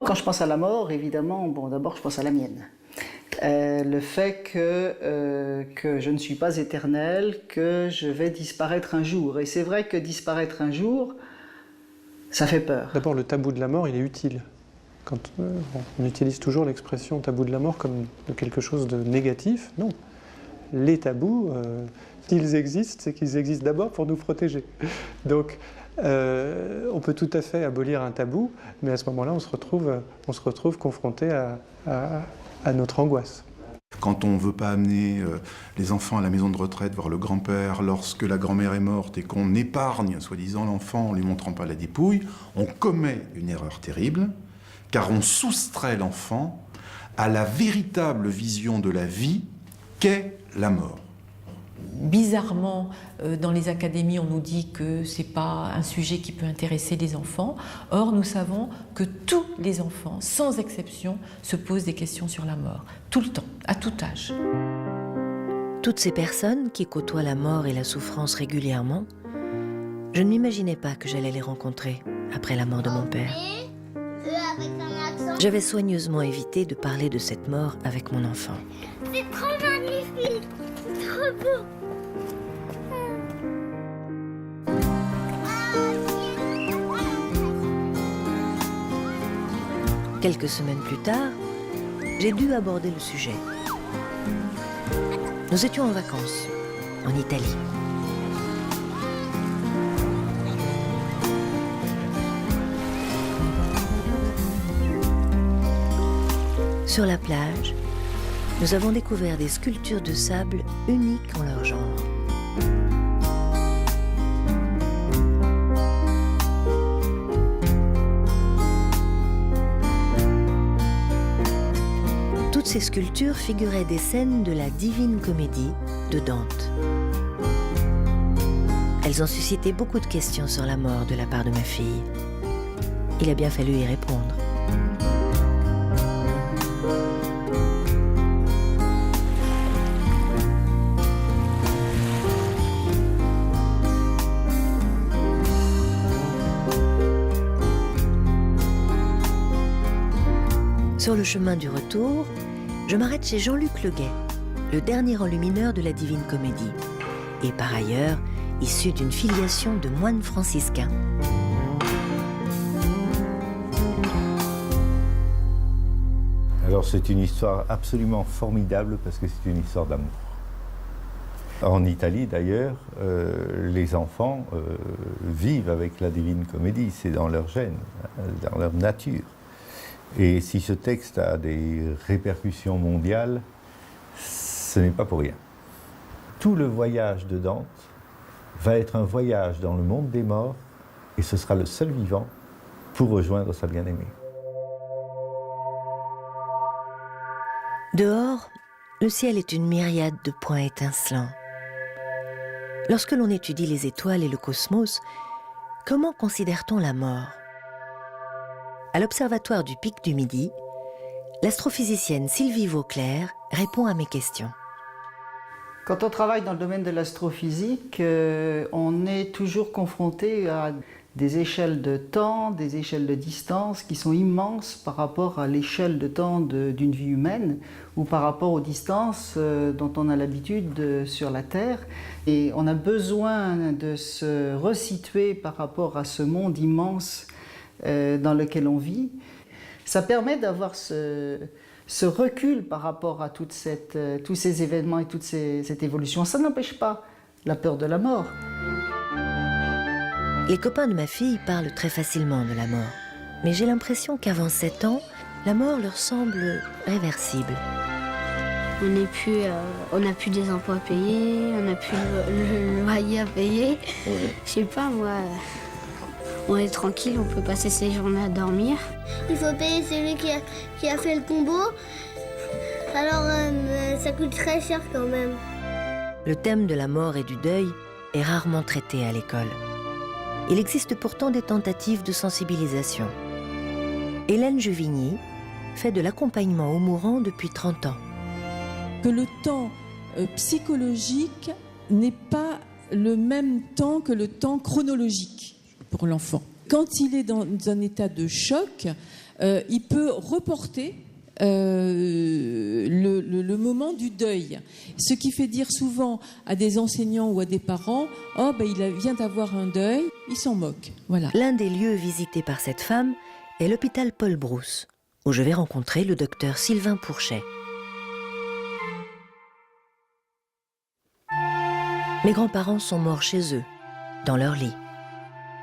Quand je pense à la mort, évidemment, bon, d'abord je pense à la mienne. Le fait que je ne suis pas éternel, que je vais disparaître un jour. Et c'est vrai que disparaître un jour, ça fait peur. D'abord, le tabou de la mort, il est utile. Quand on utilise toujours l'expression tabou de la mort comme de quelque chose de négatif, non. Les tabous, s'ils existent, c'est qu'ils existent d'abord pour nous protéger. Donc, on peut tout à fait abolir un tabou, mais à ce moment-là, on se retrouve confronté à notre angoisse. Quand on ne veut pas amener les enfants à la maison de retraite voir le grand-père lorsque la grand-mère est morte et qu'on épargne, soi-disant, l'enfant en lui montrant pas la dépouille, on commet une erreur terrible, car on soustrait l'enfant à la véritable vision de la vie qu'est la mort. Bizarrement, dans les académies, on nous dit que ce n'est pas un sujet qui peut intéresser les enfants. Or, nous savons que tous les enfants, sans exception, se posent des questions sur la mort, tout le temps, à tout âge. Toutes ces personnes qui côtoient la mort et la souffrance régulièrement, je ne m'imaginais pas que j'allais les rencontrer après la mort de mon père. J'avais soigneusement évité de parler de cette mort avec mon enfant. C'est trop magnifique, c'est trop beau. Quelques semaines plus tard, j'ai dû aborder le sujet. Nous étions en vacances, en Italie. Sur la plage, nous avons découvert des sculptures de sable uniques en leur genre. Toutes ces sculptures figuraient des scènes de la Divine Comédie de Dante. Elles ont suscité beaucoup de questions sur la mort de la part de ma fille. Il a bien fallu y répondre. Sur le chemin du retour, je m'arrête chez Jean-Luc Leguet, le dernier enlumineur de la Divine Comédie, et par ailleurs issu d'une filiation de moines franciscains. Alors c'est une histoire absolument formidable parce que c'est une histoire d'amour. En Italie d'ailleurs, les enfants vivent avec la Divine Comédie, c'est dans leur gène, dans leur nature. Et si ce texte a des répercussions mondiales, ce n'est pas pour rien. Tout le voyage de Dante va être un voyage dans le monde des morts et ce sera le seul vivant pour rejoindre sa bien-aimée. Dehors, le ciel est une myriade de points étincelants. Lorsque l'on étudie les étoiles et le cosmos, comment considère-t-on la mort ? À l'Observatoire du Pic du Midi, l'astrophysicienne Sylvie Vauclair répond à mes questions. Quand on travaille dans le domaine de l'astrophysique, on est toujours confronté à des échelles de temps, des échelles de distance qui sont immenses par rapport à l'échelle de temps d'une vie humaine ou par rapport aux distances dont on a l'habitude sur la Terre. Et on a besoin de se resituer par rapport à ce monde immense dans lequel on vit. Ça permet d'avoir ce recul par rapport à tous ces événements et toute cette évolution. Ça n'empêche pas la peur de la mort. Les copains de ma fille parlent très facilement de la mort. Mais j'ai l'impression qu'avant 7 ans, la mort leur semble réversible. On n'a plus des impôts à payer, on n'a plus le loyer à payer. Je sais pas, moi, on est tranquille, on peut passer ses journées à dormir. Il faut payer celui qui a fait le combo, alors ça coûte très cher quand même. Le thème de la mort et du deuil est rarement traité à l'école. Il existe pourtant des tentatives de sensibilisation. Hélène Juvigny fait de l'accompagnement aux mourants depuis 30 ans. Que le temps psychologique n'est pas le même temps que le temps chronologique pour l'enfant. Quand il est dans un état de choc, il peut reporter le moment du deuil. Ce qui fait dire souvent à des enseignants ou à des parents « Oh, ben, il vient d'avoir un deuil », ils s'en moquent. Voilà. L'un des lieux visités par cette femme est l'hôpital Paul Brousse, où je vais rencontrer le docteur Sylvain Pourchet. Mes grands-parents sont morts chez eux, dans leur lit.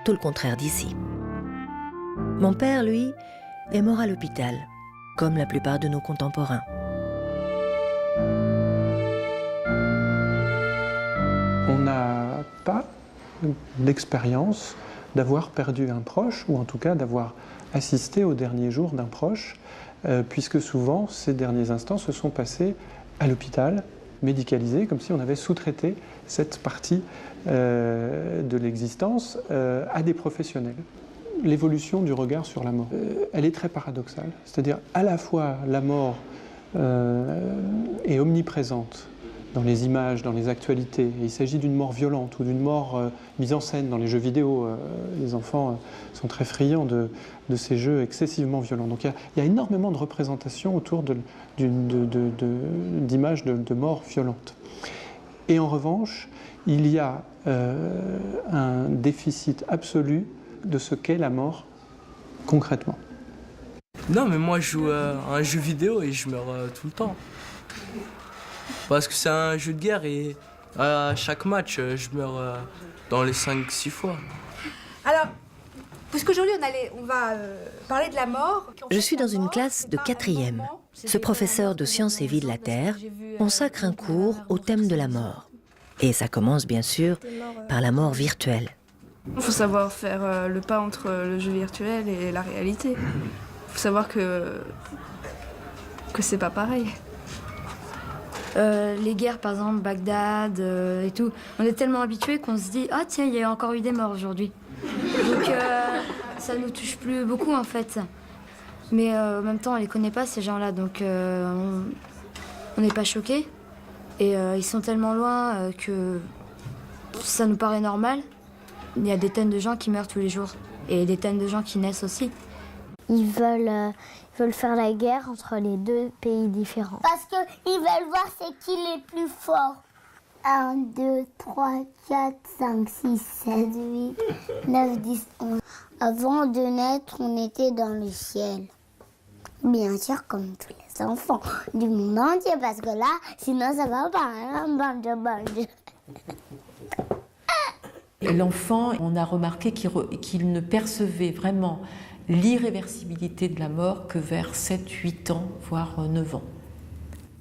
Tout le contraire d'ici. Mon père, lui, est mort à l'hôpital, comme la plupart de nos contemporains. On n'a pas l'expérience d'avoir perdu un proche, ou en tout cas d'avoir assisté aux derniers jours d'un proche, puisque souvent, ces derniers instants se sont passés à l'hôpital, médicalisé, comme si on avait sous-traité cette partie de l'existence à des professionnels. L'évolution du regard sur la mort, elle est très paradoxale. C'est-à-dire, à la fois, la mort est omniprésente dans les images, dans les actualités. Et il s'agit d'une mort violente ou d'une mort mise en scène dans les jeux vidéo. Les enfants sont très friands de ces jeux excessivement violents. Donc il y a énormément de représentations autour d'images de morts violentes. Et en revanche, il y a un déficit absolu de ce qu'est la mort concrètement. Non, mais moi je joue à un jeu vidéo et je meurs tout le temps. Parce que c'est un jeu de guerre et à chaque match, je meurs dans les 5-6 fois. Alors, puisqu'aujourd'hui on va parler de la mort... Je suis dans une classe de 4e. Ce professeur de sciences et vie de la Terre consacre un cours au thème de la mort. Et ça commence bien sûr par la mort virtuelle. Il faut savoir faire le pas entre le jeu virtuel et la réalité. Il faut savoir que c'est pas pareil. Les guerres, par exemple, Bagdad et tout, on est tellement habitués qu'on se dit « Ah tiens, il y a encore eu des morts aujourd'hui ». Donc ça nous touche plus beaucoup en fait. Mais en même temps, on les connaît pas ces gens-là, donc on n'est pas choqués. Et ils sont tellement loin que ça nous paraît normal. Il y a des tonnes de gens qui meurent tous les jours et des tonnes de gens qui naissent aussi. Ils veulent faire la guerre entre les deux pays différents. Parce qu'ils veulent voir c'est qui les plus forts. 1, 2, 3, 4, 5, 6, 7, 8, 9, 10, 11. Avant de naître, on était dans le ciel. Bien sûr, comme tous les enfants du monde entier, parce que là, sinon ça va pas. L'enfant, on a remarqué qu'il ne percevait vraiment l'irréversibilité de la mort que vers 7-8 ans, voire 9 ans.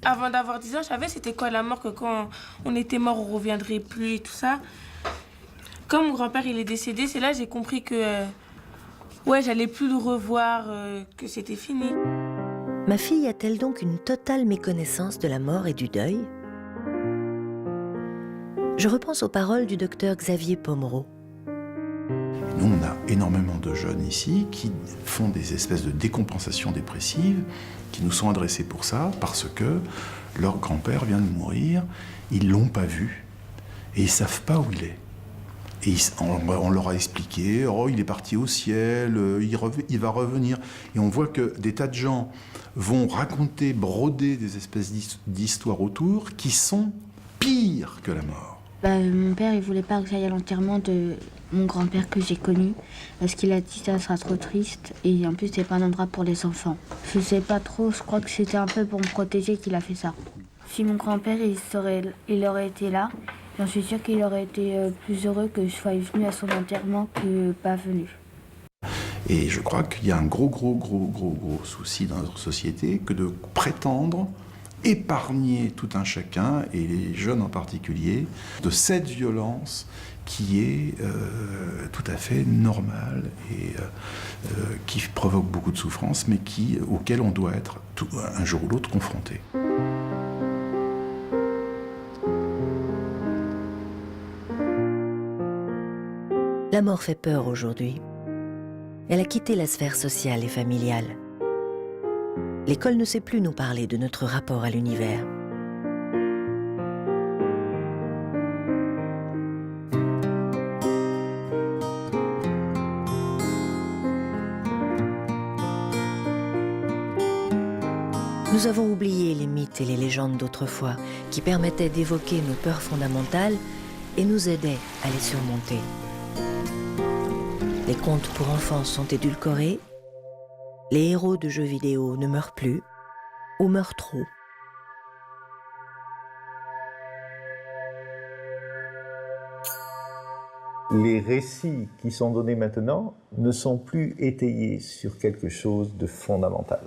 Avant d'avoir 10 ans, je savais c'était quoi la mort, que quand on était mort, on ne reviendrait plus et tout ça. Quand mon grand-père il est décédé, c'est là que j'ai compris que j'allais plus le revoir, que c'était fini. Ma fille a-t-elle donc une totale méconnaissance de la mort et du deuil? Je repense aux paroles du docteur Xavier Pomereau. Nous, on a énormément de jeunes ici qui font des espèces de décompensation dépressive, qui nous sont adressés pour ça, parce que leur grand-père vient de mourir, ils ne l'ont pas vu, et ils ne savent pas où il est. Et on leur a expliqué, oh, il est parti au ciel, il va revenir. Et on voit que des tas de gens vont raconter, broder des espèces d'histoires autour qui sont pires que la mort. Mon père, il voulait pas que j'aille à l'enterrement de mon grand-père que j'ai connu, parce qu'il a dit que ça sera trop triste, et en plus, c'est pas un endroit pour les enfants. Je sais pas trop, je crois que c'était un peu pour me protéger qu'il a fait ça. Si mon grand-père, il aurait été là, J'en suis sûre qu'il aurait été plus heureux que je sois venue à son enterrement que pas venu. Et je crois qu'il y a un gros souci dans notre société que de prétendre épargner tout un chacun, et les jeunes en particulier, de cette violence qui est tout à fait normale et qui provoque beaucoup de souffrance, mais auquel on doit être un jour ou l'autre confronté. La mort fait peur aujourd'hui. Elle a quitté la sphère sociale et familiale. L'école ne sait plus nous parler de notre rapport à l'univers. Nous avons oublié les mythes et les légendes d'autrefois qui permettaient d'évoquer nos peurs fondamentales et nous aidaient à les surmonter. Les contes pour enfants sont édulcorés, les héros de jeux vidéo ne meurent plus ou meurent trop. Les récits qui sont donnés maintenant ne sont plus étayés sur quelque chose de fondamental.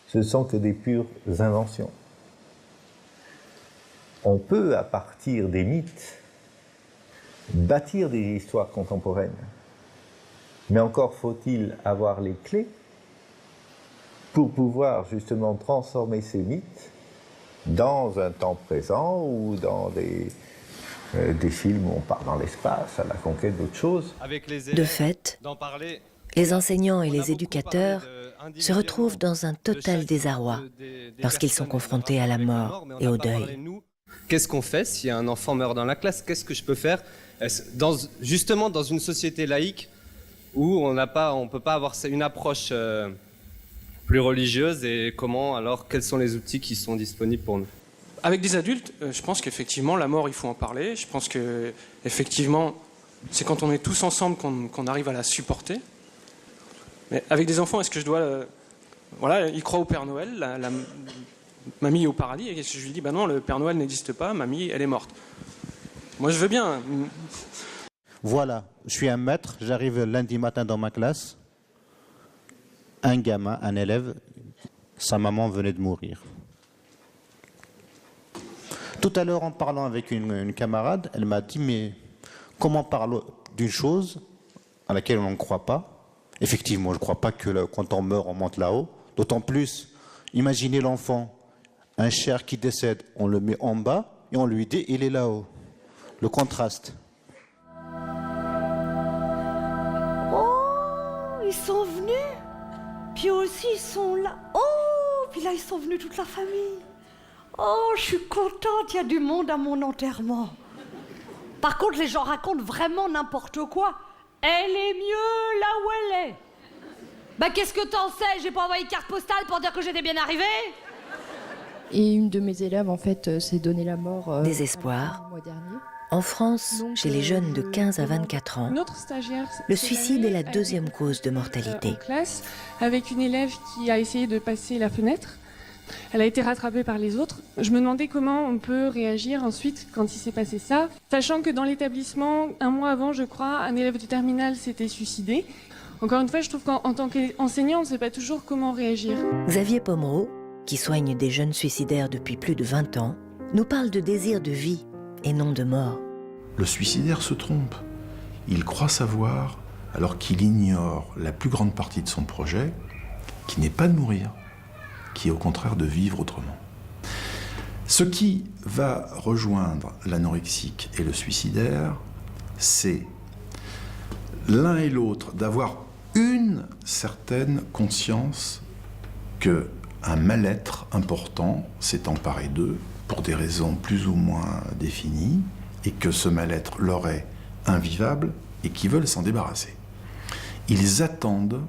Ce ne sont que des pures inventions. On peut, à partir des mythes, bâtir des histoires contemporaines. Mais encore faut-il avoir les clés pour pouvoir justement transformer ces mythes dans un temps présent ou dans des films où on part dans l'espace, à la conquête d'autres choses. De fait, les enseignants et les éducateurs se retrouvent dans un total désarroi lorsqu'ils sont confrontés à la mort et au deuil. Qu'est-ce qu'on fait si un enfant meurt dans la classe? Qu'est-ce que je peux faire justement dans une société laïque où on ne peut pas avoir une approche plus religieuse, et quels sont les outils qui sont disponibles pour nous? Avec des adultes, je pense qu'effectivement, la mort, il faut en parler. Je pense que, effectivement, c'est quand on est tous ensemble qu'on arrive à la supporter. Mais avec des enfants, est-ce que je dois... voilà, ils croient au Père Noël, la mamie est au paradis, et qu'est-ce que je lui dis? Ben non, le Père Noël n'existe pas, mamie, elle est morte. Moi, je veux bien. Voilà, je suis un maître, j'arrive lundi matin dans ma classe. Un gamin, un élève, sa maman venait de mourir. Tout à l'heure, en parlant avec une camarade, elle m'a dit, mais comment parler d'une chose à laquelle on ne croit pas? Effectivement, je ne crois pas que quand on meurt, on monte là-haut. D'autant plus, imaginez l'enfant, un cher qui décède, on le met en bas et on lui dit, il est là-haut. Le contraste. Oh, ils sont venus. Puis aussi, ils sont là. Oh, puis là, ils sont venus toute la famille. Oh, je suis contente, il y a du monde à mon enterrement. Par contre, les gens racontent vraiment n'importe quoi. Elle est mieux là où elle est. Bah, qu'est-ce que t'en sais? J'ai pas envoyé de carte postale pour dire que j'étais bien arrivée. Et une de mes élèves, en fait, s'est donné la mort... Désespoir. Le mois dernier. En France, chez les jeunes de 15 à 24 ans, le suicide est la deuxième cause de mortalité. En classe, avec une élève qui a essayé de passer la fenêtre. Elle a été rattrapée par les autres. Je me demandais comment on peut réagir ensuite quand il s'est passé ça. Sachant que dans l'établissement, un mois avant, je crois, un élève de terminale s'était suicidé. Encore une fois, je trouve qu'en tant qu'enseignant, on ne sait pas toujours comment réagir. Xavier Pomereau, qui soigne des jeunes suicidaires depuis plus de 20 ans, nous parle de désir de vie et non de mort. Le suicidaire se trompe. Il croit savoir, alors qu'il ignore la plus grande partie de son projet, qui n'est pas de mourir, qui est au contraire de vivre autrement. Ce qui va rejoindre l'anorexique et le suicidaire, c'est l'un et l'autre d'avoir une certaine conscience qu'un mal-être important s'est emparé d'eux pour des raisons plus ou moins définies, et que ce mal-être leur est invivable et qu'ils veulent s'en débarrasser. Ils attendent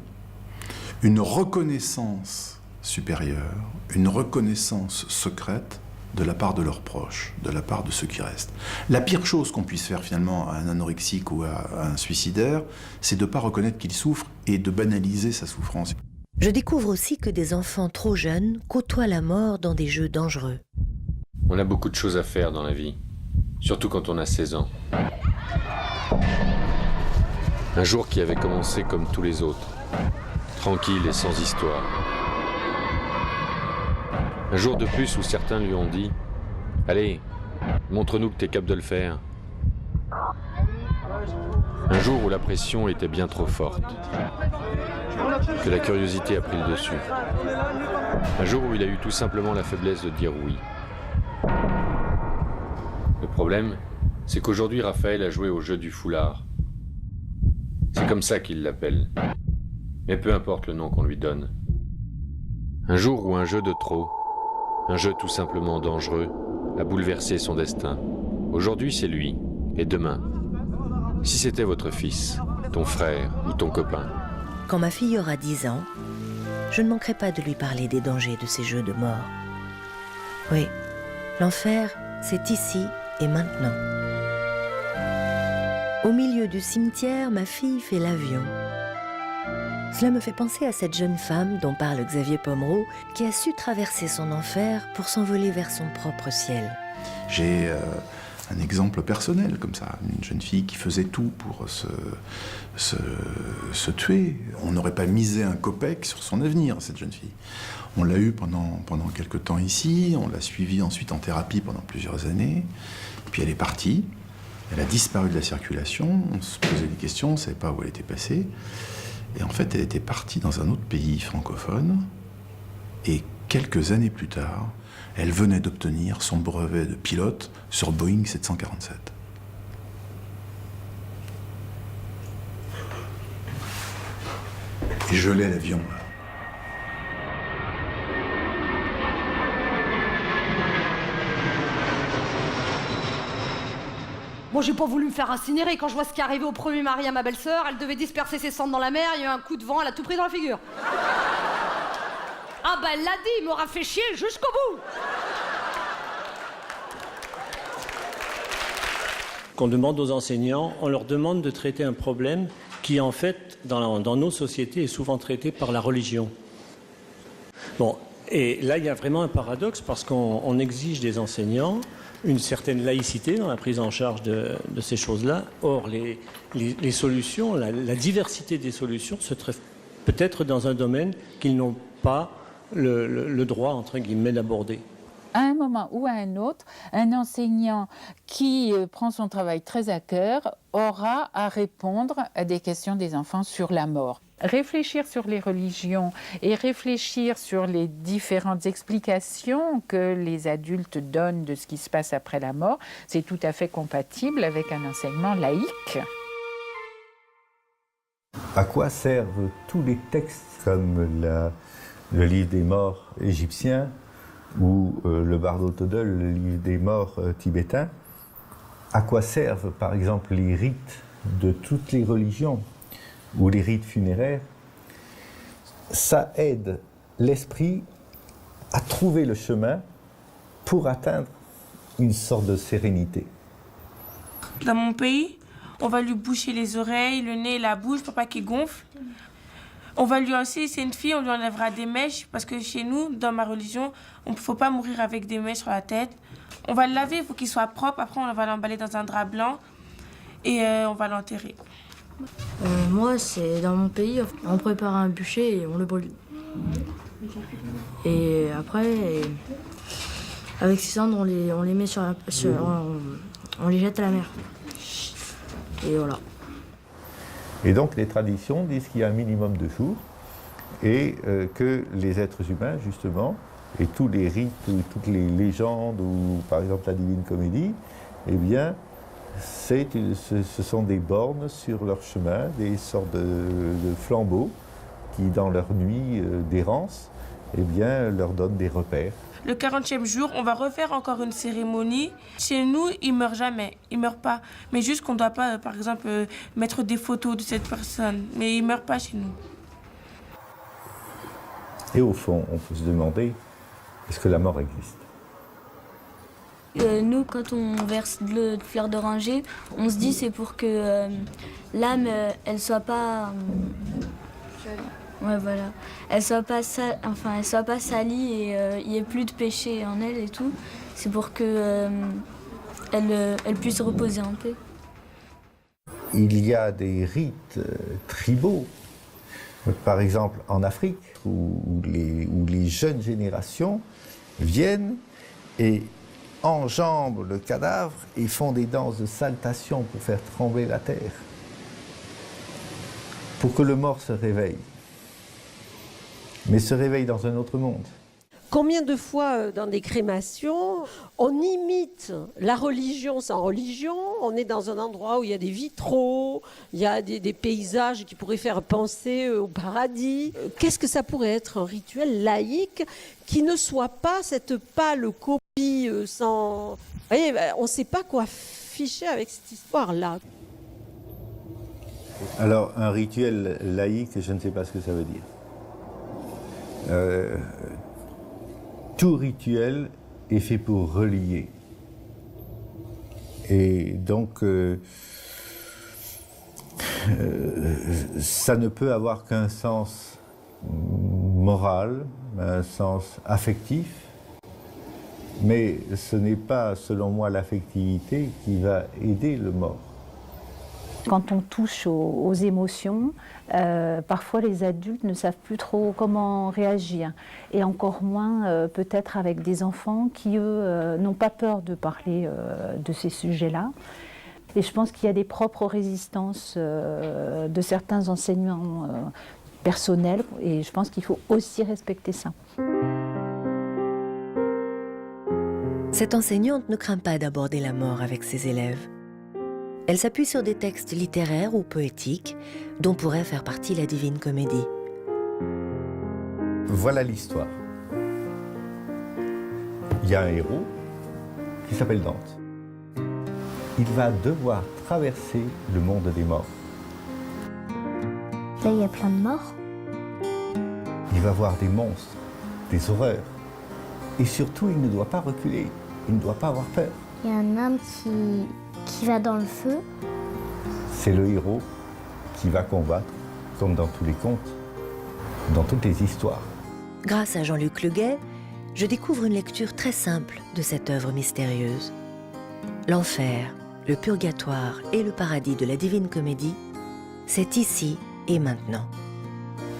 une reconnaissance supérieure, une reconnaissance secrète de la part de leurs proches, de la part de ceux qui restent. La pire chose qu'on puisse faire finalement à un anorexique ou à un suicidaire, c'est de ne pas reconnaître qu'il souffre et de banaliser sa souffrance. Je découvre aussi que des enfants trop jeunes côtoient la mort dans des jeux dangereux. On a beaucoup de choses à faire dans la vie. surtout quand on a 16 ans. Un jour qui avait commencé comme tous les autres, tranquille et sans histoire. Un jour de plus où certains lui ont dit « Allez, montre-nous que t'es capable de le faire ». Un jour où la pression était bien trop forte, que la curiosité a pris le dessus. Un jour où il a eu tout simplement la faiblesse de dire oui. Le problème, c'est qu'aujourd'hui Raphaël a joué au jeu du foulard. C'est comme ça qu'il l'appelle. Mais peu importe le nom qu'on lui donne. Un jour où un jeu de trop, un jeu tout simplement dangereux, a bouleversé son destin. Aujourd'hui c'est lui, et demain, si c'était votre fils, ton frère ou ton copain. Quand ma fille aura 10 ans, je ne manquerai pas de lui parler des dangers de ces jeux de mort. Oui, l'enfer, c'est ici et maintenant. Au milieu du cimetière, ma fille fait l'avion. Cela me fait penser à cette jeune femme dont parle Xavier Pomeroy, qui a su traverser son enfer pour s'envoler vers son propre ciel. J'ai un exemple personnel comme ça, une jeune fille qui faisait tout pour se tuer. On n'aurait pas misé un copec sur son avenir, cette jeune fille. On l'a eue pendant quelques temps ici, on l'a suivie ensuite en thérapie pendant plusieurs années, puis elle est partie, elle a disparu de la circulation, on se posait des questions, on ne savait pas où elle était passée, et en fait elle était partie dans un autre pays francophone, et quelques années plus tard, elle venait d'obtenir son brevet de pilote sur Boeing 747. Et je l'ai à l'avion. Bon, j'ai pas voulu me faire incinérer. Quand je vois ce qui est arrivé au premier mari à ma belle-sœur, elle devait disperser ses cendres dans la mer, il y a eu un coup de vent, elle a tout pris dans la figure. Ah bah elle l'a dit, il m'aura fait chier jusqu'au bout. Qu'on demande aux enseignants, on leur demande de traiter un problème qui en fait, dans nos sociétés, est souvent traité par la religion. Bon, et là il y a vraiment un paradoxe parce qu'on exige des enseignants une certaine laïcité dans la prise en charge de ces choses-là. Or, les solutions, la diversité des solutions se trouve peut-être dans un domaine qu'ils n'ont pas le droit, entre guillemets, d'aborder. À un moment ou à un autre, un enseignant qui prend son travail très à cœur aura à répondre à des questions des enfants sur la mort. Réfléchir sur les religions et réfléchir sur les différentes explications que les adultes donnent de ce qui se passe après la mort, c'est tout à fait compatible avec un enseignement laïque. À quoi servent tous les textes comme le livre des morts égyptien ou le Bardo Todol, le livre des morts tibétain? À quoi servent par exemple les rites de toutes les religions ou les rites funéraires? Ça aide l'esprit à trouver le chemin pour atteindre une sorte de sérénité. Dans mon pays, on va lui boucher les oreilles, le nez, la bouche pour pas qu'il gonfle. On va lui aussi, c'est une fille, on lui enlèvera des mèches parce que chez nous, dans ma religion, il ne faut pas mourir avec des mèches sur la tête. On va le laver, il faut qu'il soit propre. Après, on va l'emballer dans un drap blanc et on va l'enterrer. Moi, c'est dans mon pays, on prépare un bûcher et on le brûle. Et après, avec ces cendres, on les met on les jette à la mer. Et voilà. Et donc les traditions disent qu'il y a un minimum de jours et que les êtres humains, justement, et tous les rites ou toutes les légendes, ou par exemple la Divine Comédie, eh bien, ce sont des bornes sur leur chemin, des sortes de flambeaux qui, dans leur nuit d'errance, eh bien, leur donnent des repères. Le 40e jour, on va refaire encore une cérémonie. Chez nous, il ne meurt jamais, il ne meurt pas. Mais juste qu'on ne doit pas, par exemple, mettre des photos de cette personne. Mais il ne meurt pas chez nous. Et au fond, on peut se demander, est-ce que la mort existe ? Nous, quand on verse de l'eau de fleur d'oranger, on se dit c'est pour que l'âme, elle soit pas... ouais, voilà. Elle soit pas salie et il n'y ait plus de péché en elle et tout. C'est pour que elle puisse reposer en paix. Il y a des rites tribaux, par exemple en Afrique, où les jeunes générations viennent et enjambent le cadavre et font des danses de saltation pour faire trembler la terre, pour que le mort se réveille, mais se réveille dans un autre monde. Combien de fois dans des crémations, on imite la religion sans religion, on est dans un endroit où il y a des vitraux, il y a des paysages qui pourraient faire penser au paradis. Qu'est-ce que ça pourrait être un rituel laïque qui ne soit pas cette pâle copie sans... Vous voyez, on ne sait pas quoi ficher avec cette histoire-là. Alors, un rituel laïque, je ne sais pas ce que ça veut dire. Tout rituel est fait pour relier. Et donc, ça ne peut avoir qu'un sens moral, un sens affectif, mais ce n'est pas, selon moi, l'affectivité qui va aider le mort. Quand on touche aux émotions, parfois les adultes ne savent plus trop comment réagir. Et encore moins peut-être avec des enfants qui, eux, n'ont pas peur de parler de ces sujets-là. Et je pense qu'il y a des propres résistances de certains enseignants personnels. Et je pense qu'il faut aussi respecter ça. Cette enseignante ne craint pas d'aborder la mort avec ses élèves. Elle s'appuie sur des textes littéraires ou poétiques dont pourrait faire partie la Divine Comédie. Voilà l'histoire. Il y a un héros qui s'appelle Dante. Il va devoir traverser le monde des morts. Là, il y a plein de morts. Il va voir des monstres, des horreurs. Et surtout, il ne doit pas reculer. Il ne doit pas avoir peur. Il y a un homme qui va dans le feu. C'est le héros qui va combattre, comme dans tous les contes, dans toutes les histoires. Grâce à Jean-Luc Leguet, je découvre une lecture très simple de cette œuvre mystérieuse. L'enfer, le purgatoire et le paradis de la Divine Comédie, c'est ici et maintenant.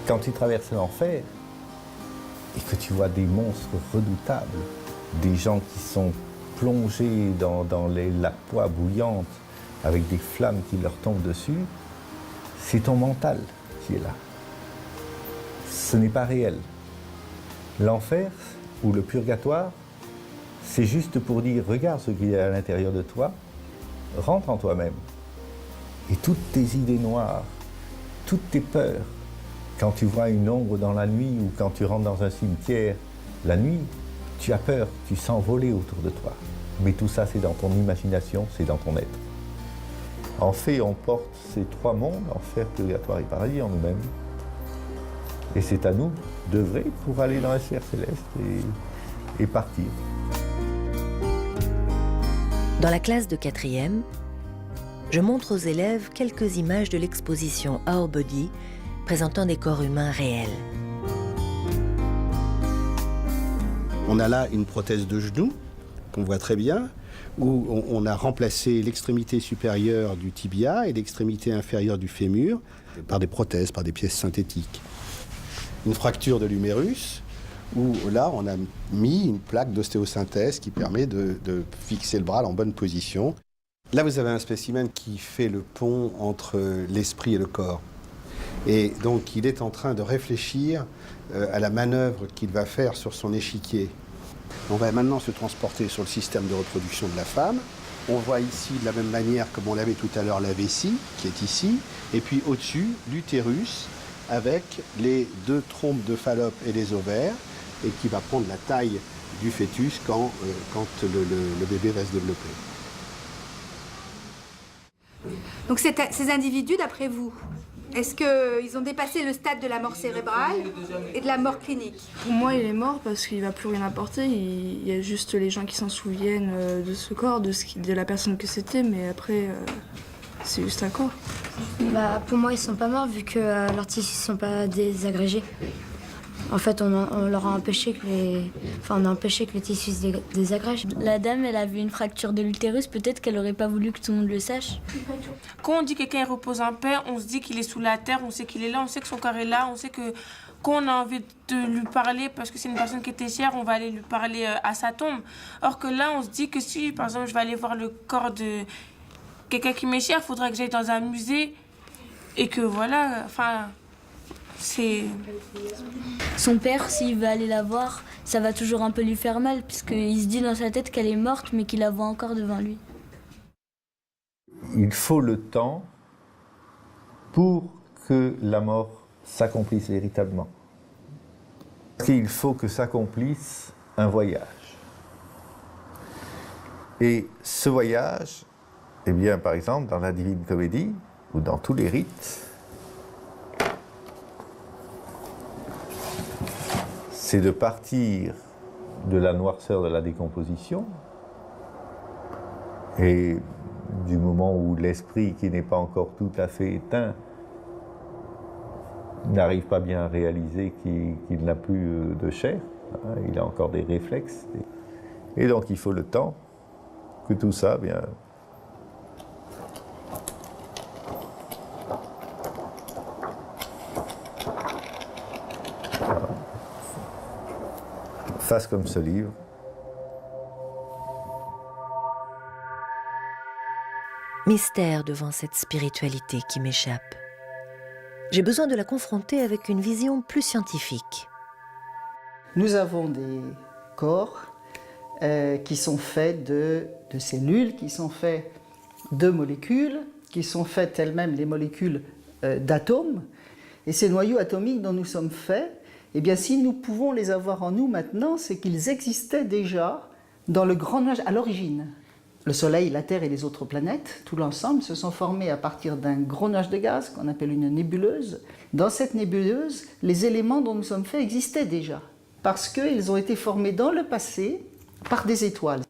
Quand tu traverses l'enfer et que tu vois des monstres redoutables, des gens qui sont plongés dans la poix bouillante avec des flammes qui leur tombent dessus, c'est ton mental qui est là. Ce n'est pas réel. L'enfer ou le purgatoire, c'est juste pour dire, regarde ce qu'il y a à l'intérieur de toi, rentre en toi-même. Et toutes tes idées noires, toutes tes peurs, quand tu vois une ombre dans la nuit ou quand tu rentres dans un cimetière la nuit, tu as peur, tu sens voler autour de toi. Mais tout ça, c'est dans ton imagination, c'est dans ton être. En fait, on porte ces trois mondes, enfer, purgatoire et paradis, en nous-mêmes. Et c'est à nous d'œuvrer pour aller dans la sphère céleste et partir. Dans la classe de 4e, je montre aux élèves quelques images de l'exposition Our Body présentant des corps humains réels. On a là une prothèse de genou, qu'on voit très bien, où on a remplacé l'extrémité supérieure du tibia et l'extrémité inférieure du fémur par des prothèses, par des pièces synthétiques. Une fracture de l'humérus, où là on a mis une plaque d'ostéosynthèse qui permet de fixer le bras en bonne position. Là vous avez un spécimen qui fait le pont entre l'esprit et le corps. Et donc il est en train de réfléchir à la manœuvre qu'il va faire sur son échiquier. On va maintenant se transporter sur le système de reproduction de la femme. On voit ici, de la même manière comme on l'avait tout à l'heure, la vessie, qui est ici. Et puis au-dessus, l'utérus, avec les deux trompes de Fallope et les ovaires, et qui va prendre la taille du fœtus quand le bébé va se développer. Donc ces individus, d'après vous, est-ce qu'ils ont dépassé le stade de la mort cérébrale et de la mort clinique? Pour moi, il est mort parce qu'il ne va plus rien apporter. Il y a juste les gens qui s'en souviennent de ce corps, de la personne que c'était, mais après, c'est juste un corps. Pour moi, ils ne sont pas morts vu que leurs tissus ne sont pas désagrégés. En fait, on leur a empêché que on a empêché que le tissu se désagrège. La dame, elle a vu une fracture de l'utérus, peut-être qu'elle aurait pas voulu que tout le monde le sache. Quand on dit que quelqu'un repose en paix, on se dit qu'il est sous la terre, on sait qu'il est là, on sait que son corps est là, on sait que quand on a envie de lui parler, parce que c'est une personne qui était chère, on va aller lui parler à sa tombe. Or que là, on se dit que si, par exemple, je vais aller voir le corps de quelqu'un qui m'est cher, il faudra que j'aille dans un musée et que voilà, enfin, c'est... Son père, s'il veut aller la voir, ça va toujours un peu lui faire mal, puisqu'il se dit dans sa tête qu'elle est morte, mais qu'il la voit encore devant lui. Il faut le temps pour que la mort s'accomplisse véritablement. Parce qu'il faut que s'accomplisse un voyage. Et ce voyage, eh bien, par exemple, dans la Divine Comédie, ou dans tous les rites, c'est de partir de la noirceur de la décomposition et du moment où l'esprit, qui n'est pas encore tout à fait éteint, n'arrive pas bien à réaliser qu'il n'a plus de chair, hein, il a encore des réflexes. Et donc il faut le temps que tout ça, bien, fasse comme ce livre. Mystère devant cette spiritualité qui m'échappe. J'ai besoin de la confronter avec une vision plus scientifique. Nous avons des corps qui sont faits de cellules, qui sont faits de molécules, qui sont faites elles-mêmes, les molécules d'atomes. Et ces noyaux atomiques dont nous sommes faits, eh bien, si nous pouvons les avoir en nous maintenant, c'est qu'ils existaient déjà dans le grand nuage à l'origine. Le Soleil, la Terre et les autres planètes, tout l'ensemble, se sont formés à partir d'un gros nuage de gaz qu'on appelle une nébuleuse. Dans cette nébuleuse, les éléments dont nous sommes faits existaient déjà, parce qu'ils ont été formés dans le passé par des étoiles.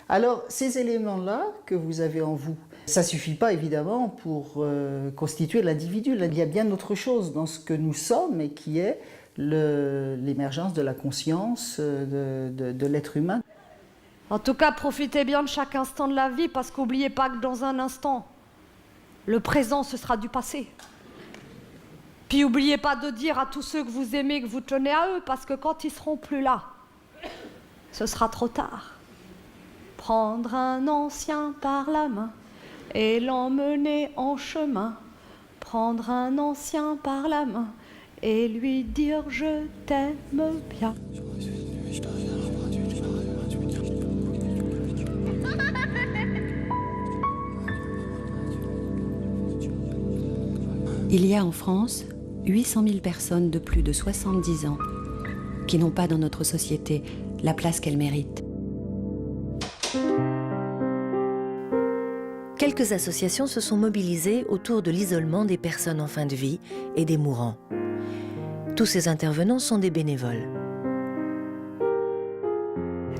Alors, ces éléments-là que vous avez en vous, ça ne suffit pas évidemment pour constituer l'individu. Il y a bien autre chose dans ce que nous sommes et qui est l'émergence de la conscience de l'être humain. En tout cas, profitez bien de chaque instant de la vie, parce qu'oubliez pas que dans un instant, le présent, ce sera du passé. Puis n'oubliez pas de dire à tous ceux que vous aimez que vous tenez à eux, parce que quand ils seront plus là, ce sera trop tard. Prendre un ancien par la main et l'emmener en chemin. Prendre un ancien par la main et lui dire je t'aime bien. Il y a en France 800 000 personnes de plus de 70 ans qui n'ont pas dans notre société la place qu'elles méritent. Quelques associations se sont mobilisées autour de l'isolement des personnes en fin de vie et des mourants. Tous ces intervenants sont des bénévoles.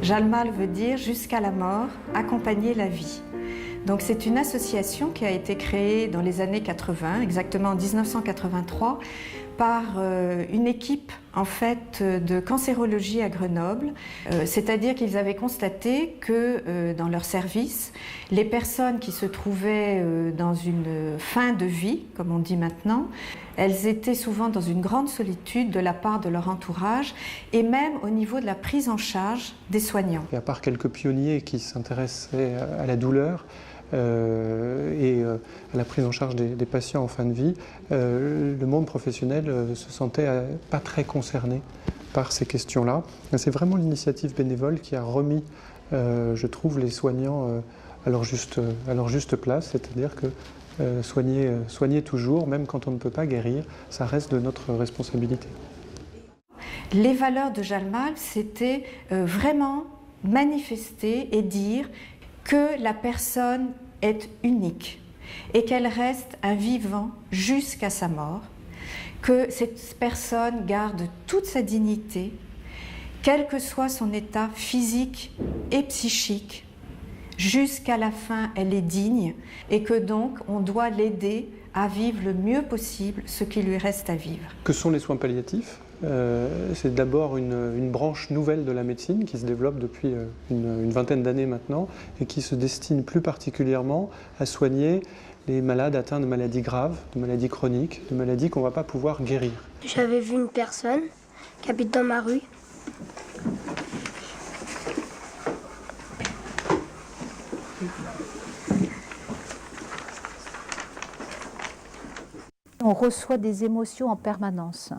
Jalmal veut dire jusqu'à la mort, accompagner la vie. Donc c'est une association qui a été créée dans les années 80, exactement en 1983, par une équipe en fait de cancérologie à Grenoble. C'est-à-dire qu'ils avaient constaté que dans leur service, les personnes qui se trouvaient dans une fin de vie, comme on dit maintenant, elles étaient souvent dans une grande solitude de la part de leur entourage et même au niveau de la prise en charge des soignants. Et à part quelques pionniers qui s'intéressaient à la douleur, et à la prise en charge des patients en fin de vie, le monde professionnel se sentait pas très concerné par ces questions-là. C'est vraiment l'initiative bénévole qui a remis, je trouve, les soignants à leur juste place, c'est-à-dire que soigner toujours, même quand on ne peut pas guérir, ça reste de notre responsabilité. Les valeurs de Jalmal, c'était vraiment manifester et dire que la personne est unique et qu'elle reste un vivant jusqu'à sa mort, que cette personne garde toute sa dignité, quel que soit son état physique et psychique, jusqu'à la fin elle est digne et que donc on doit l'aider à vivre le mieux possible ce qui lui reste à vivre. Que sont les soins palliatifs ? c'est d'abord une branche nouvelle de la médecine qui se développe depuis une vingtaine d'années maintenant et qui se destine plus particulièrement à soigner les malades atteints de maladies graves, de maladies chroniques, de maladies qu'on ne va pas pouvoir guérir. J'avais vu une personne qui habite dans ma rue. On reçoit des émotions en permanence.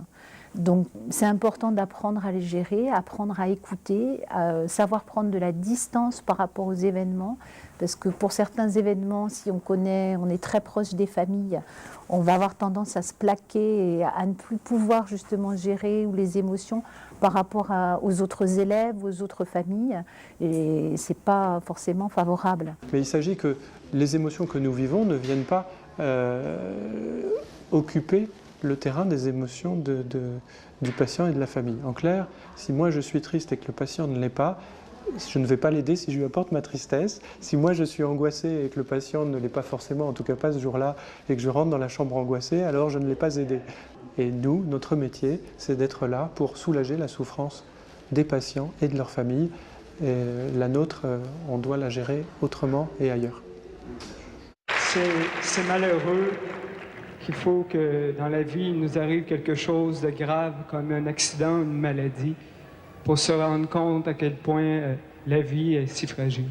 Donc c'est important d'apprendre à les gérer, apprendre à écouter, savoir prendre de la distance par rapport aux événements. Parce que pour certains événements, si on connaît, on est très proche des familles, on va avoir tendance à se plaquer et à ne plus pouvoir justement gérer les émotions par rapport aux autres élèves, aux autres familles. Et ce n'est pas forcément favorable. Mais il s'agit que les émotions que nous vivons ne viennent pas occuper le terrain des émotions du patient et de la famille. En clair, si moi je suis triste et que le patient ne l'est pas, je ne vais pas l'aider si je lui apporte ma tristesse. Si moi je suis angoissé et que le patient ne l'est pas forcément, en tout cas pas ce jour-là, et que je rentre dans la chambre angoissée, alors je ne l'ai pas aidé. Et nous, notre métier, c'est d'être là pour soulager la souffrance des patients et de leur famille. Et la nôtre, on doit la gérer autrement et ailleurs. C'est malheureux qu'il faut que dans la vie, il nous arrive quelque chose de grave comme un accident, une maladie, pour se rendre compte à quel point la vie est si fragile.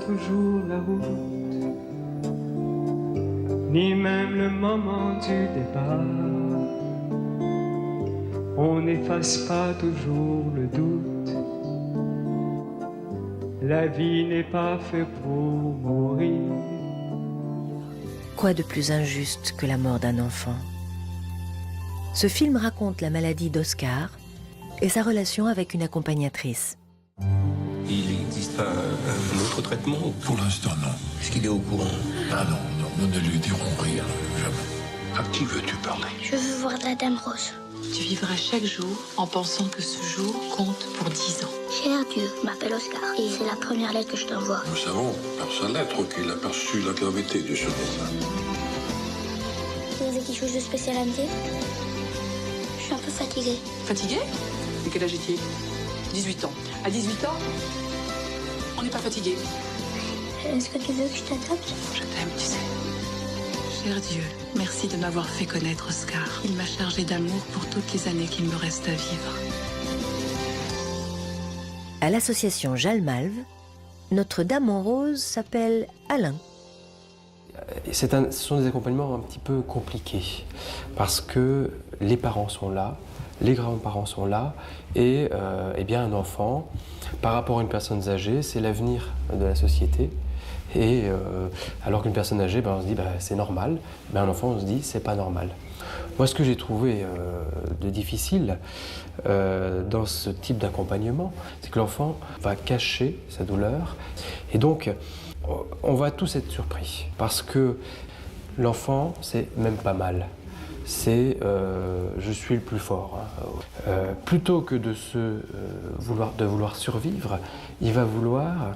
Toujours la route, ni même le moment du départ. On n'efface pas toujours le doute. La vie n'est pas faite pour mourir. Quoi de plus injuste que la mort d'un enfant? Ce film raconte la maladie d'Oscar et sa relation avec une accompagnatrice. Il n'existe pas un autre traitement? Pour l'instant, non. Est-ce qu'il est au courant? Ah non, nous ne lui dirons rien, jamais. À qui veux-tu parler? Je veux voir la Dame Rose. Tu vivras chaque jour en pensant que ce jour compte pour 10 ans. Cher Dieu, je m'appelle Oscar et c'est la première lettre que je t'envoie. Nous savons, par sa lettre, qu'il a perçu la gravité de ce dessin. Vous avez quelque chose de spécial à me dire? Je suis un peu fatiguée. Fatigué? Mais quel âge est-il? 18 ans. À 18 ans, on n'est pas fatigué. Est-ce que tu veux que je t'adopte? Je t'aime, tu sais. Cher Dieu, merci de m'avoir fait connaître Oscar. Il m'a chargé d'amour pour toutes les années qu'il me reste à vivre. À l'association Jalmalve, notre dame en rose s'appelle Alain. Ce sont des accompagnements un petit peu compliqués parce que les parents sont là, les grands-parents sont là et eh bien un enfant, par rapport à une personne âgée, c'est l'avenir de la société. Et alors qu'une personne âgée, on se dit c'est normal, un enfant on se dit c'est pas normal. Moi ce que j'ai trouvé de difficile dans ce type d'accompagnement, c'est que l'enfant va cacher sa douleur et donc on va tous être surpris parce que l'enfant c'est même pas mal. C'est je suis le plus fort. Plutôt que de vouloir survivre, il va vouloir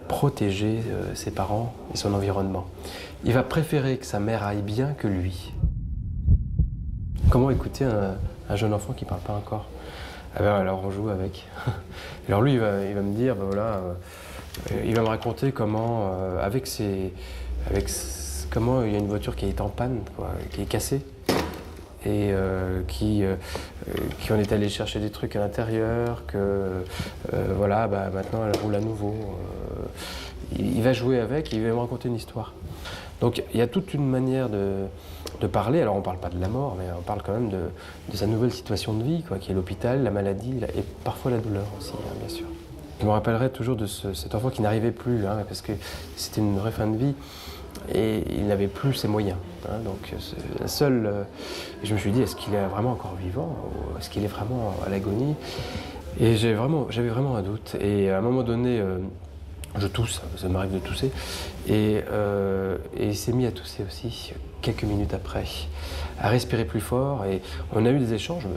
protéger ses parents et son environnement. Il va préférer que sa mère aille bien que lui. Comment écouter un jeune enfant qui ne parle pas encore? Alors on joue avec. Alors lui, il va me dire, il va me raconter comment, comment il y a une voiture qui est en panne, qui est cassée. Et qui on est allé chercher des trucs à l'intérieur, que maintenant elle roule à nouveau. Il va jouer avec, il va me raconter une histoire. Donc il y a toute une manière de parler. Alors on ne parle pas de la mort, mais on parle quand même de sa nouvelle situation de vie, qui est l'hôpital, la maladie et parfois la douleur aussi, bien sûr. Je me rappellerai toujours de cet enfant qui n'arrivait plus, parce que c'était une vraie fin de vie. Et il n'avait plus ses moyens. Donc la seule. Je me suis dit, est-ce qu'il est vraiment encore vivant? Ou est-ce qu'il est vraiment à l'agonie? Et j'avais vraiment un doute. Et à un moment donné, Je tousse, ça m'arrive de tousser. Et il s'est mis à tousser aussi quelques minutes après, à respirer plus fort. Et on a eu des échanges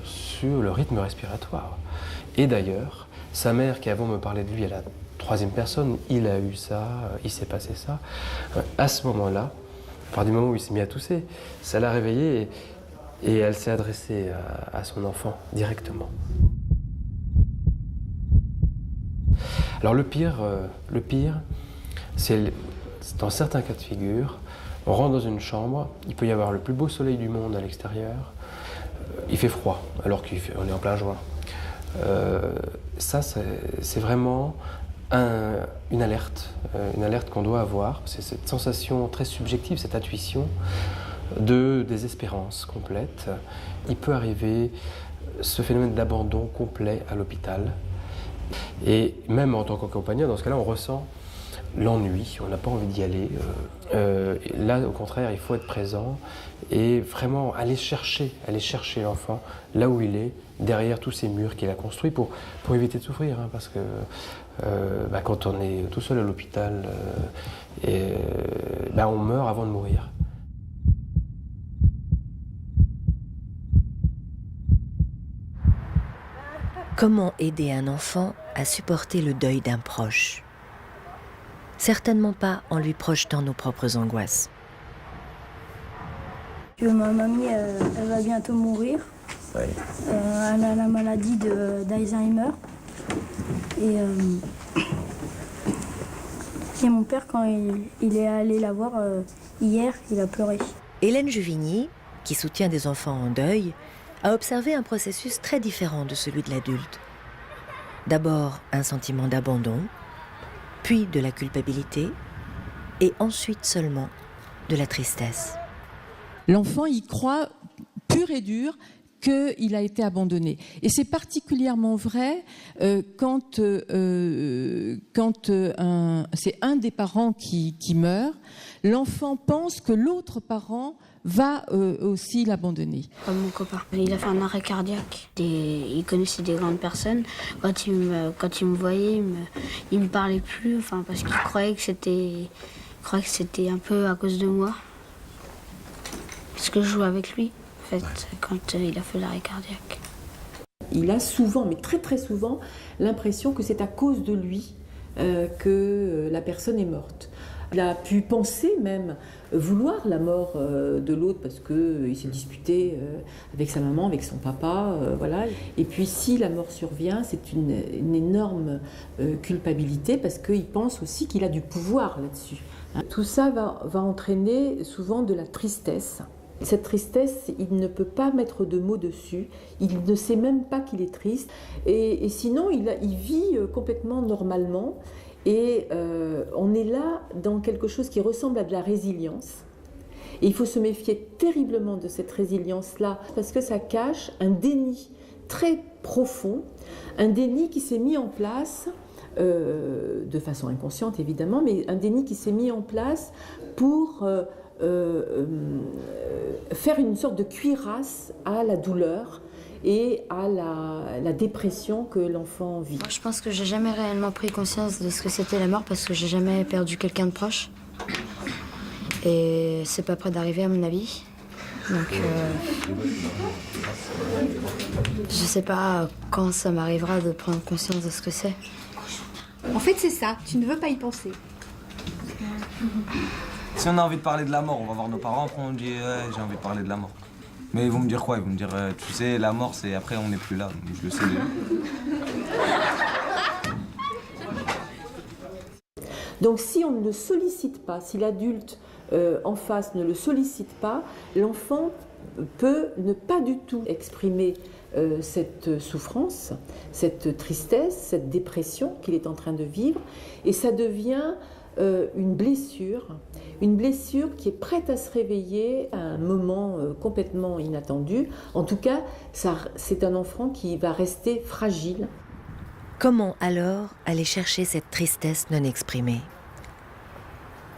sur le rythme respiratoire. Et d'ailleurs, sa mère, qui avant me parlait de lui à la troisième personne, il a eu ça, il s'est passé ça. À ce moment-là, à partir du moment où il s'est mis à tousser, ça l'a réveillée et elle s'est adressée à son enfant directement. Alors le pire, c'est dans certains cas de figure, on rentre dans une chambre, il peut y avoir le plus beau soleil du monde à l'extérieur, il fait froid alors qu'on est en plein juin. Ça, c'est vraiment une alerte qu'on doit avoir. C'est cette sensation très subjective, cette intuition de désespérance complète. Il peut arriver ce phénomène d'abandon complet à l'hôpital. Et même en tant qu'accompagnant, dans ce cas-là, on ressent l'ennui, on n'a pas envie d'y aller. Là, au contraire, il faut être présent et vraiment aller chercher l'enfant là où il est, derrière tous ces murs qu'il a construits pour éviter de souffrir. Hein, parce que quand on est tout seul à l'hôpital, on meurt avant de mourir. Comment aider un enfant à supporter le deuil d'un proche? Certainement pas en lui projetant nos propres angoisses. Ma mamie, elle va bientôt mourir. Ouais. Elle a la maladie d'Alzheimer. Et mon père, quand il est allé la voir hier, il a pleuré. Hélène Juvigny, qui soutient des enfants en deuil, a observé un processus très différent de celui de l'adulte. D'abord un sentiment d'abandon, puis de la culpabilité, et ensuite seulement de la tristesse. L'enfant y croit pur et dur qu'il a été abandonné. Et c'est particulièrement vrai quand c'est un des parents qui meurt, l'enfant pense que l'autre parent va aussi l'abandonner. Comme mon copain, il a fait un arrêt cardiaque. Il connaissait des grandes personnes. Quand il me voyait, il me parlait plus, parce qu'il croyait que c'était un peu à cause de moi. Parce que je jouais avec lui, en fait, quand il a fait l'arrêt cardiaque. Il a souvent, mais très très souvent, l'impression que c'est à cause de lui que la personne est morte. Il a pu penser même vouloir la mort de l'autre parce qu'il s'est disputé avec sa maman, avec son papa, voilà. Et puis si la mort survient, c'est une énorme culpabilité parce qu'il pense aussi qu'il a du pouvoir là-dessus. Tout ça va entraîner souvent de la tristesse. Cette tristesse, il ne peut pas mettre de mots dessus, il ne sait même pas qu'il est triste. Et sinon, il vit complètement normalement. Et on est là dans quelque chose qui ressemble à de la résilience. Et il faut se méfier terriblement de cette résilience-là, parce que ça cache un déni très profond, un déni qui s'est mis en place, de façon inconsciente évidemment, mais un déni qui s'est mis en place pour faire une sorte de cuirasse à la douleur et à la dépression que l'enfant vit. Moi, je pense que j'ai jamais réellement pris conscience de ce que c'était la mort parce que j'ai jamais perdu quelqu'un de proche. Et c'est pas près d'arriver à mon avis. Donc je sais pas quand ça m'arrivera de prendre conscience de ce que c'est. En fait, c'est ça, tu ne veux pas y penser. Si on a envie de parler de la mort, on va voir nos parents, après on dit j'ai envie de parler de la mort. Mais ils vont me dire quoi? Ils vont me dire tu sais, la mort, c'est après on n'est plus là. Je le sais déjà. Donc si on ne le sollicite pas, si l'adulte en face ne le sollicite pas, l'enfant peut ne pas du tout exprimer cette souffrance, cette tristesse, cette dépression qu'il est en train de vivre, et ça devient une blessure qui est prête à se réveiller à un moment complètement inattendu. En tout cas, c'est un enfant qui va rester fragile. Comment alors aller chercher cette tristesse non exprimée?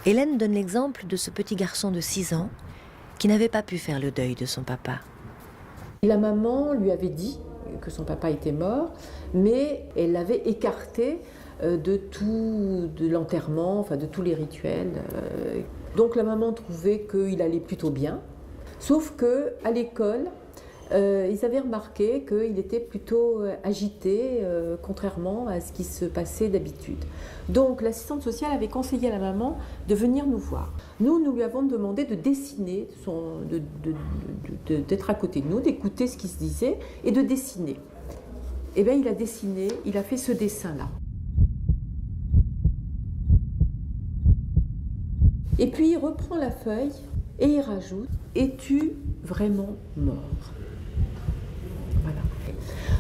Hélène donne l'exemple de ce petit garçon de 6 ans qui n'avait pas pu faire le deuil de son papa. La maman lui avait dit que son papa était mort, mais elle l'avait écarté de l'enterrement, enfin de tous les rituels. Donc la maman trouvait qu'il allait plutôt bien, sauf qu'à l'école, ils avaient remarqué qu'il était plutôt agité, contrairement à ce qui se passait d'habitude. Donc l'assistante sociale avait conseillé à la maman de venir nous voir. Nous lui avons demandé de dessiner, d'être à côté de nous, d'écouter ce qui se disait et de dessiner. Eh bien, il a dessiné, il a fait ce dessin-là. Et puis il reprend la feuille et il rajoute « Es-tu vraiment mort ?» Voilà.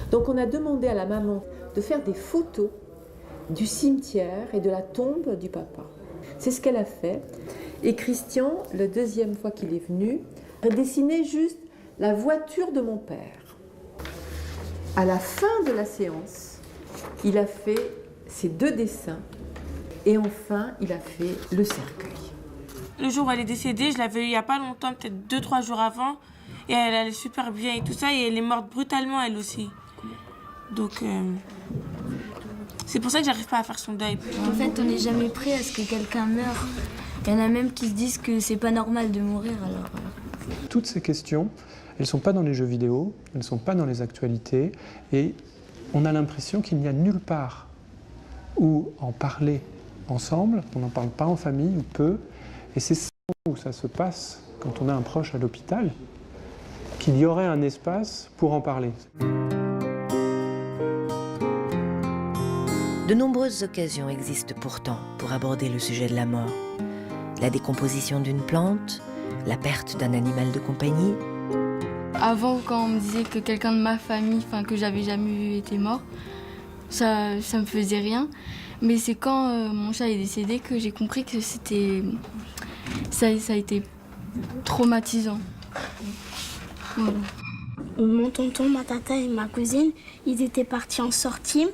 Donc on a demandé à la maman de faire des photos du cimetière et de la tombe du papa. C'est ce qu'elle a fait. Et Christian, la deuxième fois qu'il est venu, a dessiné juste la voiture de mon père. À la fin de la séance, il a fait ces 2 dessins et enfin il a fait le cercueil. Le jour où elle est décédée, je l'avais eu il n'y a pas longtemps, peut-être 2-3 jours avant, et elle allait super bien et tout ça, et elle est morte brutalement elle aussi. Donc c'est pour ça que j'arrive pas à faire son deuil. En fait, on n'est jamais prêt à ce que quelqu'un meure. Il y en a même qui se disent que c'est pas normal de mourir, alors... Toutes ces questions, elles ne sont pas dans les jeux vidéo, elles ne sont pas dans les actualités, et on a l'impression qu'il n'y a nulle part où en parler ensemble, on n'en parle pas en famille ou peu, et c'est ça où ça se passe quand on a un proche à l'hôpital, qu'il y aurait un espace pour en parler. De nombreuses occasions existent pourtant pour aborder le sujet de la mort. La décomposition d'une plante, la perte d'un animal de compagnie. Avant, quand on me disait que quelqu'un de ma famille, que j'avais jamais vu, était mort, ça me faisait rien. Mais c'est quand mon chat est décédé que j'ai compris que ça a été traumatisant. Voilà. Mon tonton, ma tata et ma cousine, ils étaient partis en sortie.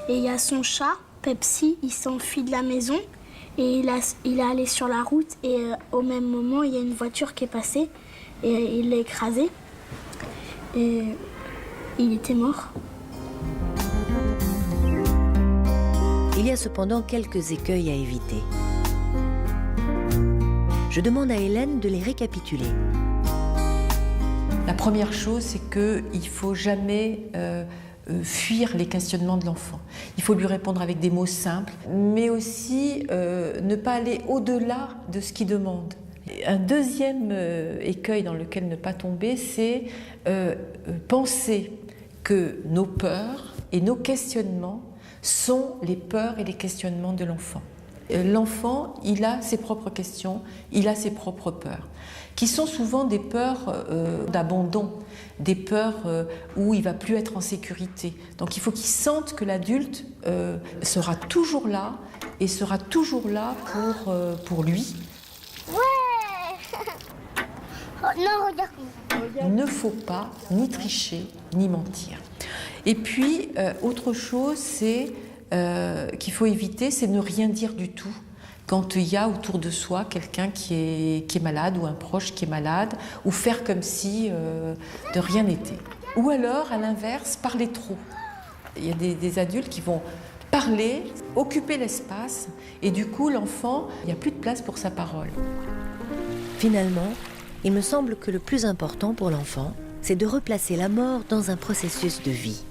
Et il y a son chat, Pepsi, il s'enfuit de la maison. Et il est allé sur la route et au même moment, il y a une voiture qui est passée et il l'a écrasé. Et il était mort. Il y a cependant quelques écueils à éviter. Je demande à Hélène de les récapituler. La première chose, c'est qu'il ne faut jamais fuir les questionnements de l'enfant. Il faut lui répondre avec des mots simples, mais aussi ne pas aller au-delà de ce qu'il demande. Un deuxième écueil dans lequel ne pas tomber, c'est penser que nos peurs et nos questionnements sont les peurs et les questionnements de l'enfant. L'enfant, il a ses propres questions, il a ses propres peurs, qui sont souvent des peurs d'abandon, des peurs où il ne va plus être en sécurité. Donc il faut qu'il sente que l'adulte sera toujours là et sera toujours là pour lui. Ouais. Oh, non, regarde. Il ne faut pas ni tricher, ni mentir. Et puis, autre chose, c'est qu'il faut éviter, c'est ne rien dire du tout quand il y a autour de soi quelqu'un qui est malade ou un proche qui est malade, ou faire comme si de rien n'était. Ou alors, à l'inverse, parler trop. Il y a des adultes qui vont parler, occuper l'espace, et du coup, l'enfant, il n'y a plus de place pour sa parole. Finalement, il me semble que le plus important pour l'enfant, c'est de replacer la mort dans un processus de vie.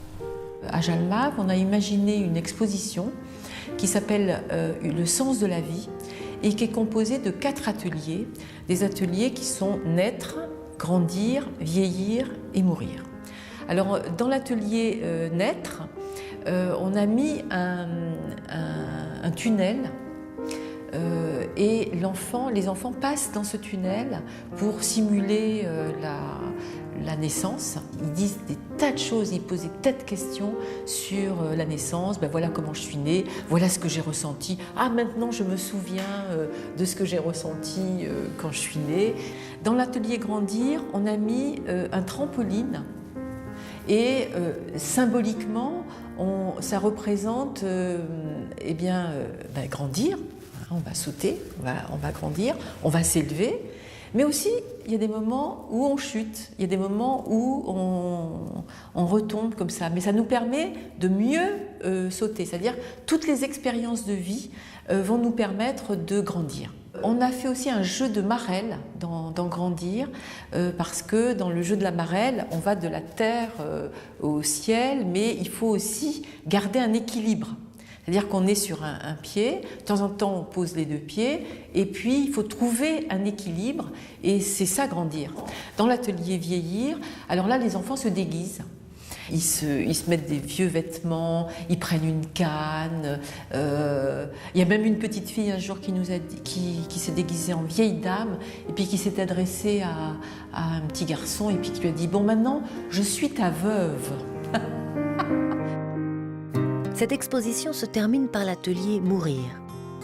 À Jalmave, on a imaginé une exposition qui s'appelle Le sens de la vie et qui est composée de 4 ateliers, des ateliers qui sont naître, grandir, vieillir et mourir. Alors dans l'atelier naître, on a mis un tunnel et les enfants passent dans ce tunnel pour simuler la naissance. Ils disent des tas de choses, ils posent des tas de questions sur la naissance. Ben voilà comment je suis née, voilà ce que j'ai ressenti. Ah, maintenant je me souviens de ce que j'ai ressenti quand je suis née. Dans l'atelier grandir, on a mis un trampoline et symboliquement, ça représente grandir. On va sauter, on va grandir, on va s'élever. Mais aussi, il y a des moments où on chute, il y a des moments où on retombe comme ça. Mais ça nous permet de mieux sauter. C'est-à-dire, toutes les expériences de vie vont nous permettre de grandir. On a fait aussi un jeu de marelle dans Grandir, parce que dans le jeu de la marelle, on va de la terre au ciel, mais il faut aussi garder un équilibre. C'est-à-dire qu'on est sur un pied, de temps en temps on pose les deux pieds, et puis il faut trouver un équilibre, et c'est ça Grandir. Dans l'atelier Vieillir, alors là les enfants se déguisent. Ils se mettent des vieux vêtements, ils prennent une canne. Il y a même une petite fille un jour qui s'est déguisée en vieille dame et puis qui s'est adressée à un petit garçon et puis qui lui a dit « Bon, maintenant, je suis ta veuve ». Cette exposition se termine par l'atelier Mourir,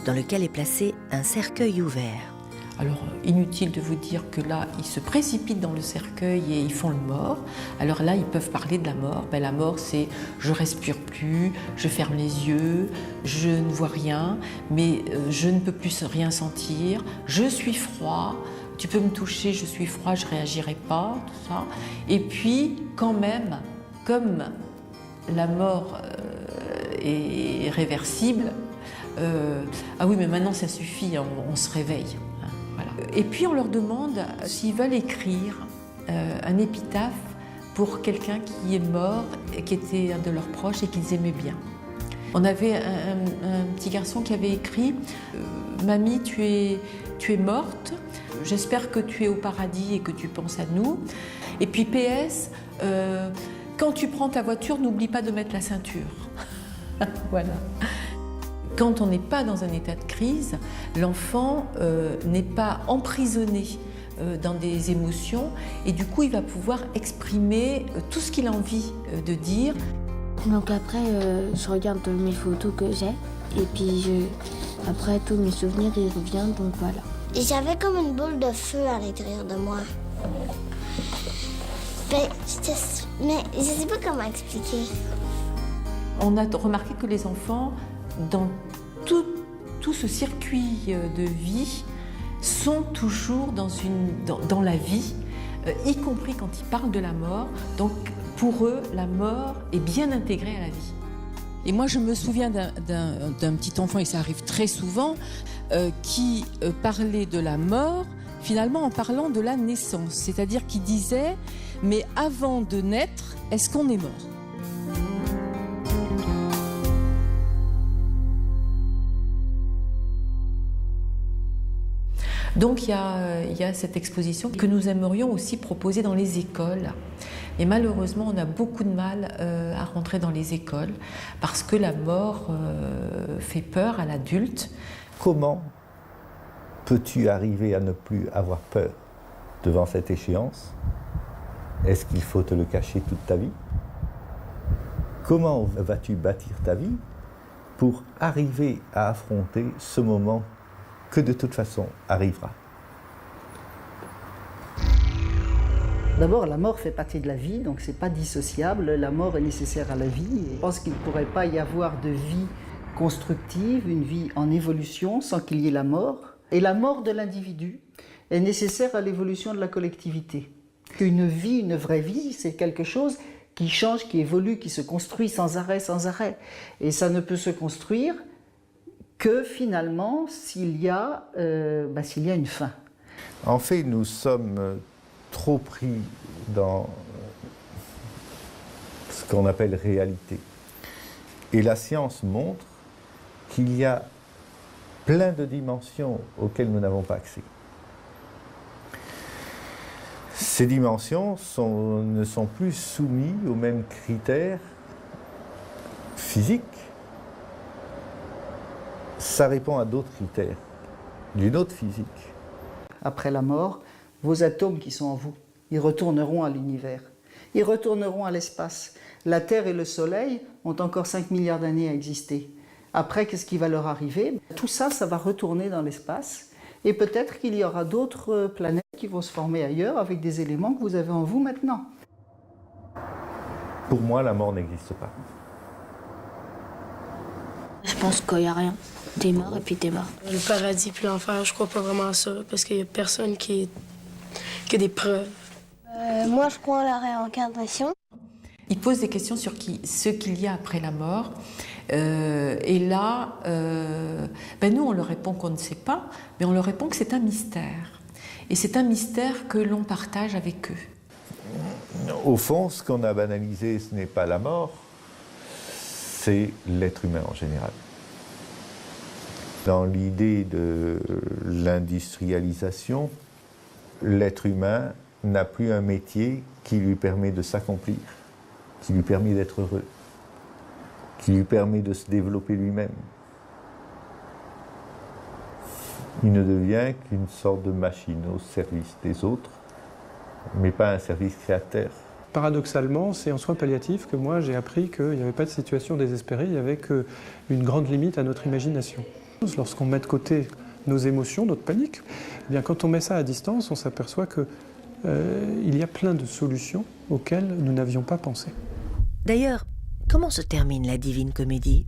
dans lequel est placé un cercueil ouvert. Alors, inutile de vous dire que là, ils se précipitent dans le cercueil et ils font le mort. Alors là, ils peuvent parler de la mort. Ben, la mort, c'est je respire plus, je ferme les yeux, je ne vois rien, mais je ne peux plus rien sentir, je suis froid, tu peux me toucher, je suis froid, je ne réagirai pas, tout ça. Et puis, quand même, comme la mort est réversible, ah oui, mais maintenant ça suffit, on se réveille. Et puis on leur demande s'ils veulent écrire un épitaphe pour quelqu'un qui est mort, qui était un de leurs proches et qu'ils aimaient bien. On avait un petit garçon qui avait écrit « Mamie, tu es morte, j'espère que tu es au paradis et que tu penses à nous. Et puis PS, quand tu prends ta voiture, n'oublie pas de mettre la ceinture. » Voilà. Quand on n'est pas dans un état de crise, l'enfant n'est pas emprisonné dans des émotions et du coup il va pouvoir exprimer tout ce qu'il a envie de dire. Donc après je regarde mes photos que j'ai et puis après tous mes souvenirs ils reviennent, donc voilà. Et j'avais comme une boule de feu à l'intérieur de moi. Mais je sais pas comment expliquer. On a remarqué que les enfants, dans tout ce circuit de vie, sont toujours dans la vie, y compris quand ils parlent de la mort. Donc pour eux, la mort est bien intégrée à la vie. Et moi, je me souviens d'un petit enfant, et ça arrive très souvent, qui parlait de la mort, finalement en parlant de la naissance. C'est-à-dire qui disait « Mais avant de naître, est-ce qu'on est mort ?» Donc il y a cette exposition que nous aimerions aussi proposer dans les écoles. Et malheureusement, on a beaucoup de mal à rentrer dans les écoles parce que la mort fait peur à l'adulte. Comment peux-tu arriver à ne plus avoir peur devant cette échéance? Est-ce qu'il faut te le cacher toute ta vie? Comment vas-tu bâtir ta vie pour arriver à affronter ce moment que de toute façon arrivera? D'abord, la mort fait partie de la vie, donc c'est pas dissociable. La mort est nécessaire à la vie. Je pense qu'il ne pourrait pas y avoir de vie constructive, une vie en évolution, sans qu'il y ait la mort. Et la mort de l'individu est nécessaire à l'évolution de la collectivité. Une vie, une vraie vie, c'est quelque chose qui change, qui évolue, qui se construit sans arrêt, sans arrêt. Et ça ne peut se construire que finalement s'il y a une fin. En fait, nous sommes trop pris dans ce qu'on appelle réalité. Et la science montre qu'il y a plein de dimensions auxquelles nous n'avons pas accès. Ces dimensions ne sont plus soumises aux mêmes critères physiques. Ça répond à d'autres critères, d'une autre physique. Après la mort, vos atomes qui sont en vous, ils retourneront à l'univers. Ils retourneront à l'espace. La Terre et le Soleil ont encore 5 milliards d'années à exister. Après, qu'est-ce qui va leur arriver? Tout ça, ça va retourner dans l'espace. Et peut-être qu'il y aura d'autres planètes qui vont se former ailleurs avec des éléments que vous avez en vous maintenant. Pour moi, la mort n'existe pas. Je pense qu'il n'y a rien. T'es mort et puis t'es mort. Le paradis puis l'enfer, je crois pas vraiment à ça, parce qu'il y a personne qui est que des preuves. Moi, je crois en la réincarnation. Il pose des questions sur ce qu'il y a après la mort. Et là, nous, on leur répond qu'on ne sait pas, mais on leur répond que c'est un mystère. Et c'est un mystère que l'on partage avec eux. Au fond, ce qu'on a banalisé, ce n'est pas la mort, c'est l'être humain en général. Dans l'idée de l'industrialisation, l'être humain n'a plus un métier qui lui permet de s'accomplir, qui lui permet d'être heureux, qui lui permet de se développer lui-même. Il ne devient qu'une sorte de machine au service des autres, mais pas un service créateur. Paradoxalement, c'est en soins palliatifs que moi j'ai appris qu'il n'y avait pas de situation désespérée, il n'y avait qu'une grande limite à notre imagination. Lorsqu'on met de côté nos émotions, notre panique, eh bien, quand on met ça à distance, on s'aperçoit qu'il y a plein de solutions auxquelles nous n'avions pas pensé. D'ailleurs, comment se termine la Divine Comédie?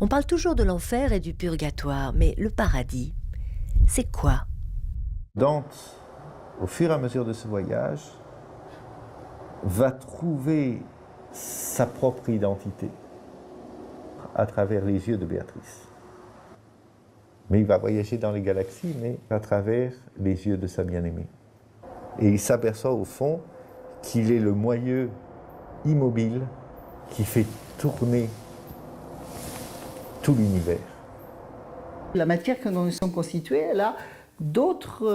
On parle toujours de l'enfer et du purgatoire, mais le paradis, c'est quoi? Dante, au fur et à mesure de ce voyage, va trouver sa propre identité à travers les yeux de Béatrice. Mais il va voyager dans les galaxies, mais à travers les yeux de sa bien-aimée. Et il s'aperçoit au fond qu'il est le moyeu immobile qui fait tourner tout l'univers. La matière que nous sommes constitués, elle a d'autres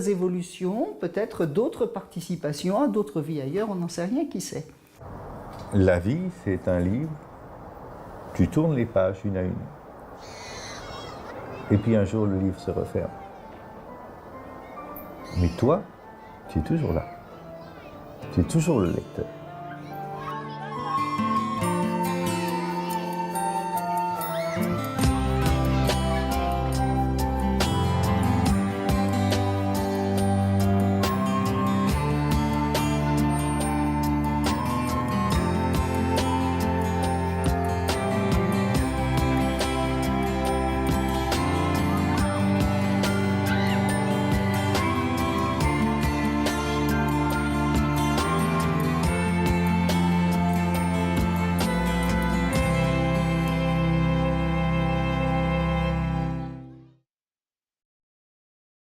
évolutions, peut-être d'autres participations à d'autres vies ailleurs, on n'en sait rien, qui sait. La vie, c'est un livre, tu tournes les pages une à une. Et puis un jour, le livre se referme. Mais toi, tu es toujours là. Tu es toujours le lecteur.